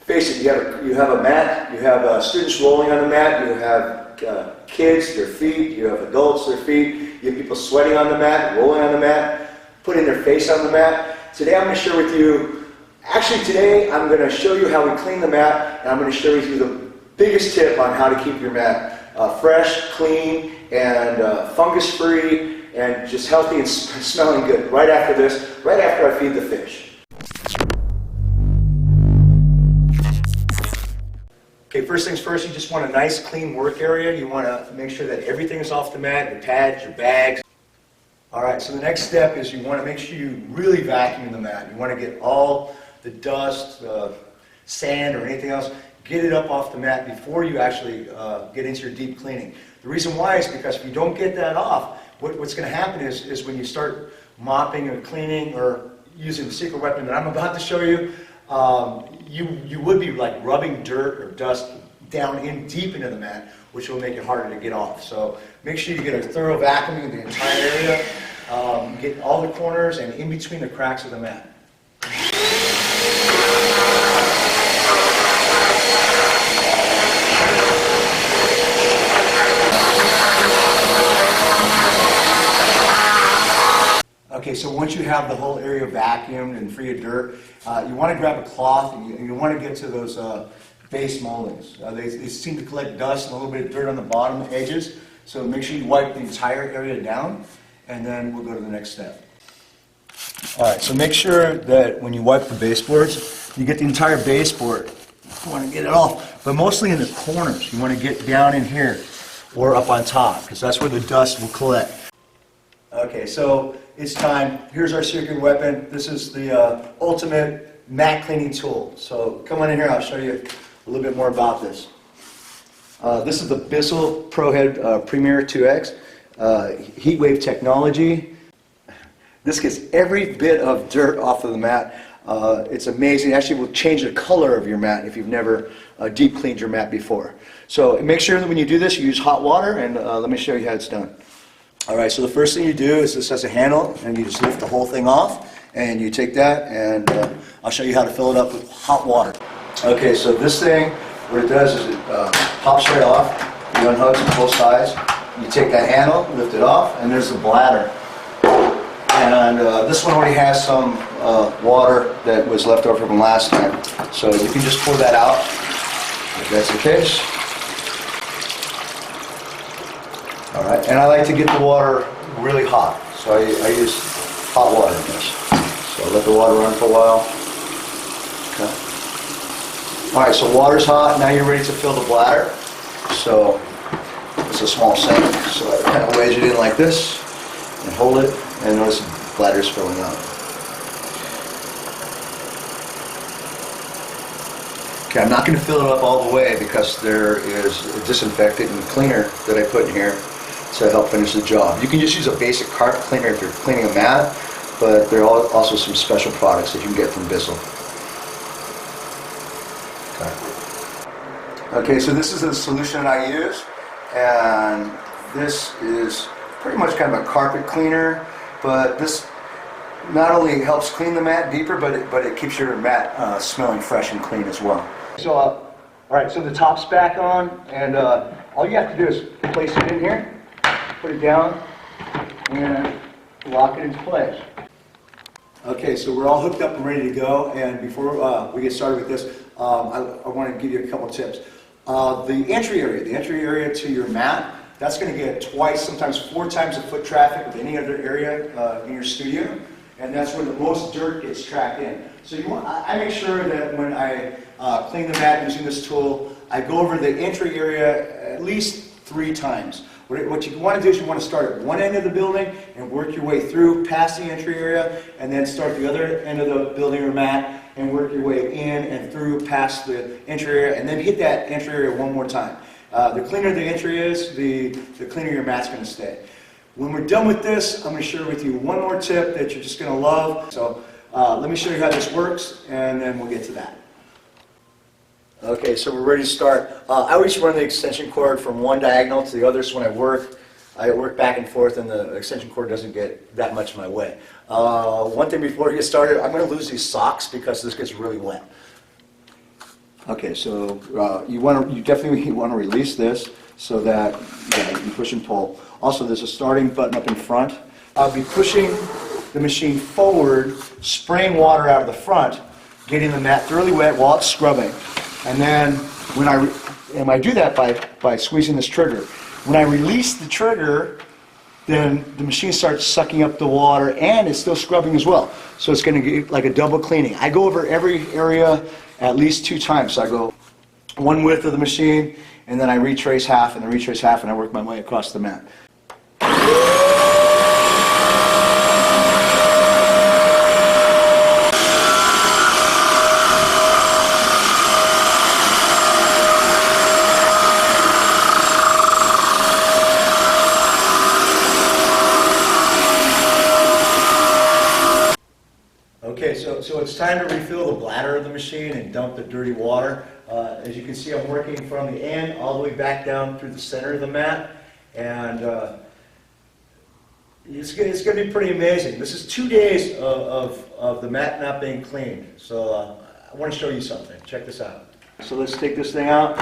face it, you have a mat, you have students rolling on the mat, you have kids, their feet, you have adults, their feet, you have people sweating on the mat, rolling on the mat, putting their face on the mat. Today I'm going to share with you, actually today I'm going to show you how we clean the mat, and I'm going to share with you the biggest tip on how to keep your mat fresh, clean, and fungus-free, and just healthy and smelling good right after this, right after I feed the fish. Okay, first things first, you just want a nice clean work area. You want to make sure that everything is off the mat, your pads, your bags. Alright, so the next step is you want to make sure you really vacuum the mat. You want to get all the dust, sand, or anything else, get it up off the mat before you actually get into your deep cleaning. The reason why is because if you don't get that off, what's going to happen is when you start mopping or cleaning or using the secret weapon that I'm about to show you, you would be like rubbing dirt or dust down deep into the mat, which will make it harder to get off. So make sure you get a thorough vacuuming of the entire area, get all the corners and in between the cracks of the mat. Okay, so once you have the whole area vacuumed and free of dirt, you want to grab a cloth and you want to get to those base moldings. They seem to collect dust and a little bit of dirt on the bottom edges, so make sure you wipe the entire area down, and then we'll go to the next step. Alright, so make sure that when you wipe the baseboards, you get the entire baseboard. You want to get it off, but mostly in the corners. You want to get down in here or up on top, because that's where the dust will collect. Okay, so it's time. Here's our secret weapon. This is the ultimate mat cleaning tool. So come on in here, I'll show you a little bit more about this. This is the Bissell ProHead Premier 2X heat wave technology. This gets every bit of dirt off of the mat. It's amazing. It actually will change the color of your mat if you've never deep cleaned your mat before. So make sure that when you do this, you use hot water, and let me show you how it's done. Alright, so the first thing you do is this has a handle, and you just lift the whole thing off, and you take that, and I'll show you how to fill it up with hot water. Okay, so this thing, what it does is it pops right off. You unhook on both sides. You take that handle, lift it off, and there's the bladder. And this one already has some water that was left over from last time. So you can just pour that out, if that's the case. Alright, and I like to get the water really hot, so I use hot water in this. So let the water run for a while. Okay. Alright, so water's hot, now you're ready to fill the bladder. So it's a small sink, so I kind of wedge it in like this and hold it, and notice the bladder's filling up. Okay, I'm not going to fill it up all the way because there is a disinfectant and cleaner that I put in here to help finish the job. You can just use a basic carpet cleaner if you're cleaning a mat, but there are also some special products that you can get from Bissell. Okay, so this is the solution that I use, and this is pretty much kind of a carpet cleaner, but this not only helps clean the mat deeper, but it keeps your mat smelling fresh and clean as well. So, alright, so the top's back on, and all you have to do is place it in here, put it down, and lock it into place. Okay, so we're all hooked up and ready to go, and before we get started with this, I want to give you a couple tips. The entry area to your mat, that's going to get twice, sometimes 4 times the foot traffic of any other area in your studio, and that's where the most dirt gets tracked in. So I make sure that when I clean the mat using this tool, I go over the entry area at least 3 times. What you want to do is you want to start at one end of the building and work your way through past the entry area, and then start the other end of the building or mat and work your way in and through past the entry area, and then hit that entry area one more time. The cleaner the entry is, the cleaner your mat's going to stay. When we're done with this, I'm going to share with you one more tip that you're just going to love. So let me show you how this works, and then we'll get to that. Okay, so we're ready to start. I always run the extension cord from one diagonal to the other, so when I work back and forth, and the extension cord doesn't get that much in my way. One thing before we get started, I'm going to lose these socks because this gets really wet. Okay, so you definitely want to release this so that you can push and pull. Also, there's a starting button up in front. I'll be pushing the machine forward, spraying water out of the front, getting the mat thoroughly wet while it's scrubbing. And then when I do that by squeezing this trigger. When I release the trigger, then the machine starts sucking up the water and it's still scrubbing as well. So it's going to get like a double cleaning. I go over every area at least 2 times. So I go one width of the machine, and then I retrace half, and then retrace half, and I work my way across the mat. Okay, so it's time to refill the bladder of the machine and dump the dirty water. As you can see, I'm working from the end all the way back down through the center of the mat, and it's going to be pretty amazing. This is 2 days of the mat not being cleaned, so I want to show you something. Check this out. So let's take this thing out,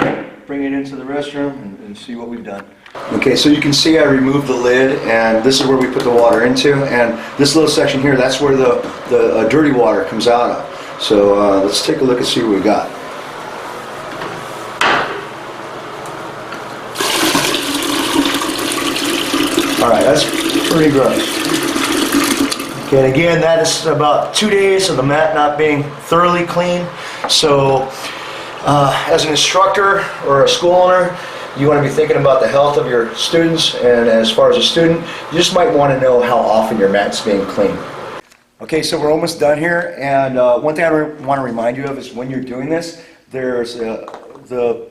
bring it into the restroom, and see what we've done. Okay, so you can see I removed the lid, and this is where we put the water into, and this little section here, that's where the dirty water comes out of. So let's take a look and see what we got. Alright, that's pretty gross. Okay, and again, that is about 2 days of the mat not being thoroughly clean. So as an instructor or a school owner, you want to be thinking about the health of your students, and as far as a student, you just might want to know how often your mat's being cleaned. Okay, so we're almost done here, and one thing I want to remind you of is when you're doing this, there's the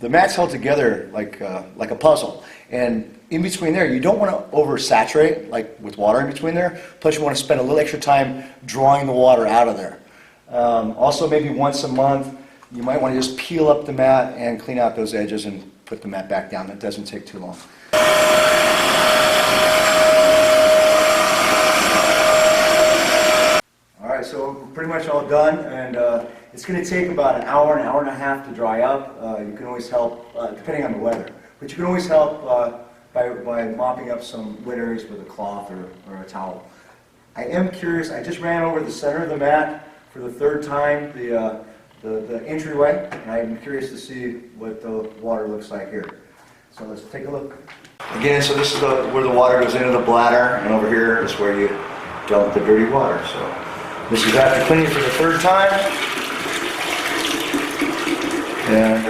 mat's held together like a puzzle, and in between there, you don't want to oversaturate, like with water in between there, plus you want to spend a little extra time drawing the water out of there. Also, maybe once a month, you might want to just peel up the mat and clean out those edges and put the mat back down. That doesn't take too long. Alright, so we're pretty much all done, and it's going to take about an hour and a half to dry up. You can always help, depending on the weather, but you can always help by mopping up some wet areas with a cloth or a towel. I am curious, I just ran over the center of the mat for the 3rd time, the entryway, and I'm curious to see what the water looks like here. So let's take a look. Again, so this is where the water goes into the bladder, and over here is where you dump the dirty water. So this is after cleaning for the 3rd time, and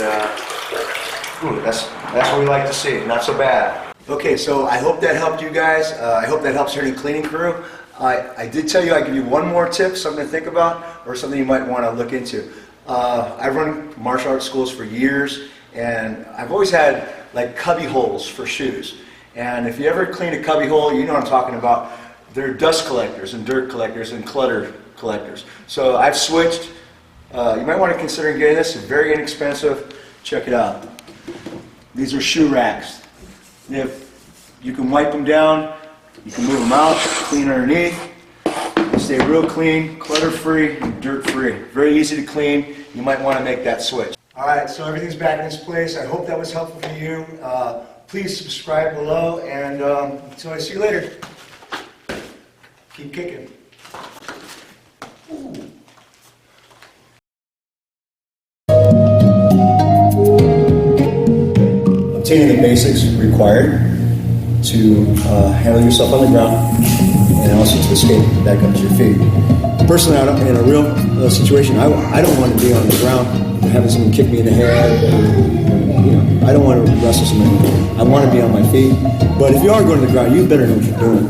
that's what we like to see. Not so bad. Okay, so I hope that helped you guys. I hope that helps any cleaning crew. I did tell you I'd give you one more tip, something to think about, or something you might want to look into. I've run martial arts schools for years, and I've always had like cubby holes for shoes. And if you ever clean a cubby hole, you know what I'm talking about. They're dust collectors and dirt collectors and clutter collectors. So I've switched. You might want to consider getting this. It's very inexpensive. Check it out. These are shoe racks. You can wipe them down. You can move them out, clean underneath. They stay real clean, clutter-free, and dirt-free. Very easy to clean. You might want to make that switch. All right, so everything's back in its place. I hope that was helpful for you. Please subscribe below, and until I see you later, keep kicking. Ooh. Obtaining the basics required to handle yourself on the ground, and also to escape back up to your feet. Personally, in a real situation, I don't want to be on the ground having someone kick me in the head. I don't want to wrestle someone. I want to be on my feet. But if you are going to the ground, you better know what you're doing.